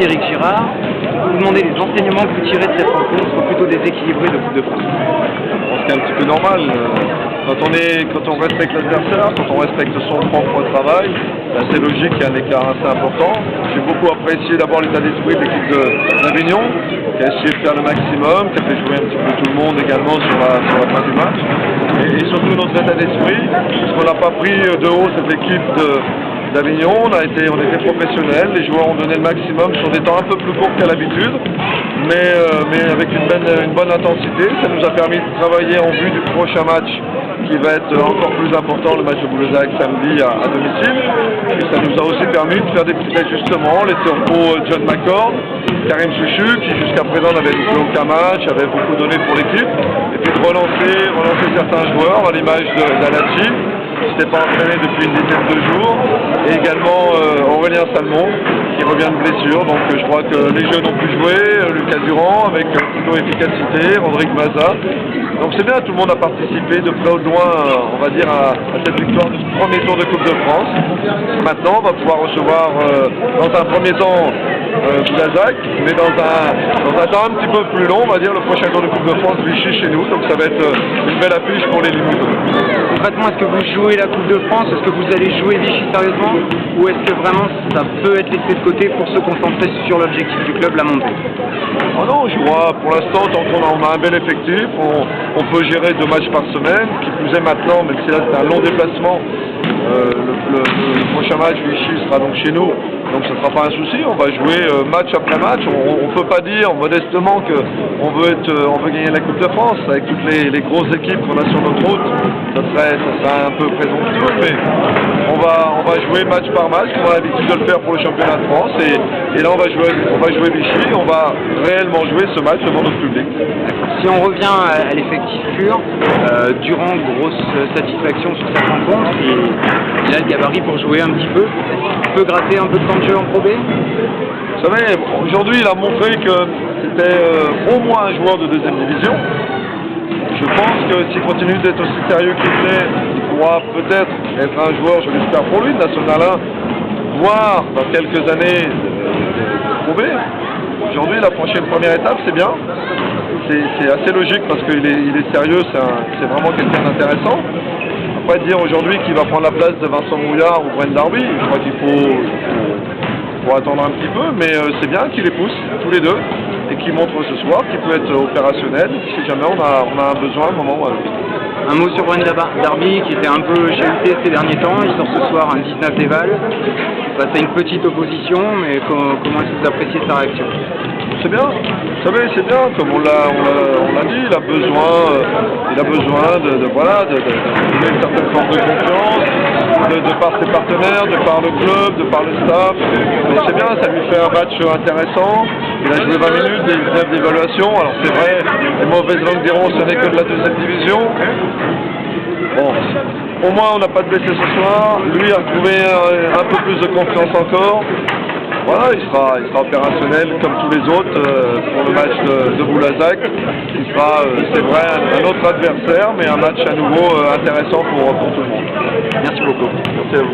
Éric Girard, vous demandez les enseignements que vous tirez de cette rencontre plutôt déséquilibrée de Coupe de France. C'est un petit peu normal. Quand on respecte l'adversaire, quand on respecte son propre travail, c'est logique qu'il y ait un écart assez important. J'ai beaucoup apprécié d'abord l'état d'esprit de l'équipe d'Avignon, qui a essayé de faire le maximum, qui a fait jouer un petit peu tout le monde également sur la fin du match. Et surtout notre état d'esprit, parce qu'on n'a pas pris de haut cette équipe d'Avignon, on était professionnels, les joueurs ont donné le maximum sur des temps un peu plus courts qu'à l'habitude, mais avec une bonne intensité. Ça nous a permis de travailler en vue du prochain match qui va être encore plus important, le match de Boulezzac samedi à domicile. Et ça nous a aussi permis de faire des petits ajustements, les turbo John McCord, Karim Chouchou, qui jusqu'à présent n'avait joué aucun match, avait beaucoup donné pour l'équipe, et puis de relancer certains joueurs, à l'image d'Alachi, qui s'était pas entraîné depuis une dizaine de jours, et également Aurélien Salmon, qui revient de blessure. Donc je crois que les jeunes ont pu jouer, Lucas Durand avec plutôt efficacité, Rodrigue Maza. Donc c'est bien, tout le monde a participé de près ou de loin, on va dire, à cette victoire du premier tour de Coupe de France. Maintenant, on va pouvoir recevoir dans un premier temps Boulezzac, mais dans un temps un petit peu plus long, on va dire, le prochain tour de Coupe de France, Vichy chez nous. Donc ça va être une belle affiche pour les Limousins. Concrètement, est-ce que vous jouez la Coupe de France? Est-ce que vous allez jouer Vichy sérieusement? Ou est-ce que vraiment ça peut être laissé de côté pour se concentrer sur l'objectif du club, la montée? Oh non, on jouera pour l'instant, tant qu'on a un bel effectif, on peut gérer 2 matchs par semaine. Qui plus est maintenant, même si là c'est un long déplacement, le prochain match Vichy sera donc chez nous, donc ce ne sera pas un souci. On va jouer match après match. On ne peut pas dire modestement qu'on veut gagner la Coupe de France avec toutes les grosses équipes qu'on a sur notre route. Ça serait un peu présomptueux, mais on va jouer match par match, comme on a l'habitude de le faire pour le championnat de France, et là on va jouer Vichy, on va réellement jouer ce match devant notre public. Si on revient à l'effectif pur, Durand, grosse satisfaction sur cette rencontre, il a le gabarit pour jouer un petit peu. Il peut gratter un peu de temps de jeu en Pro B. Vous savez, aujourd'hui il a montré que c'était au moins un joueur de deuxième division. Je pense que s'il continue d'être aussi sérieux qu'il l'est, il pourra peut-être être un joueur, je l'espère pour lui, de National 1, voire dans quelques années de Pro B. Aujourd'hui il a franchi une première étape, c'est bien. C'est assez logique parce qu'il est sérieux, c'est vraiment quelqu'un d'intéressant. On va pas dire aujourd'hui qu'il va prendre la place de Vincent Mouillard ou Brent Darby. Je crois qu'il faut attendre un petit peu, mais c'est bien qu'il les pousse tous les deux et qu'il montre ce soir qu'il peut être opérationnel si jamais on a un besoin à un moment ou à un autre. Un mot sur Brent Darby qui était un peu chahuté ces derniers temps. Il sort ce soir un 19 déval. Ça c'est une petite opposition, mais comment est-ce que vous appréciez sa réaction? C'est bien, vous savez, c'est bien, comme on l'a dit, il a besoin de trouver une certaine forme de confiance, de par ses partenaires, de par le club, de par le staff. Donc c'est bien, ça lui fait un match intéressant. Il a joué 20 minutes, des 19 d'évaluation. Alors c'est vrai, les mauvaises langues diront ce n'est que de la deuxième division. Bon, au moins on n'a pas de blessés ce soir. Lui a trouvé un peu plus de confiance encore. Voilà, il sera opérationnel comme tous les autres pour le match de Boulezzac. Il sera, c'est vrai, un autre adversaire, mais un match à nouveau intéressant pour tout le monde. Merci beaucoup. Merci à vous.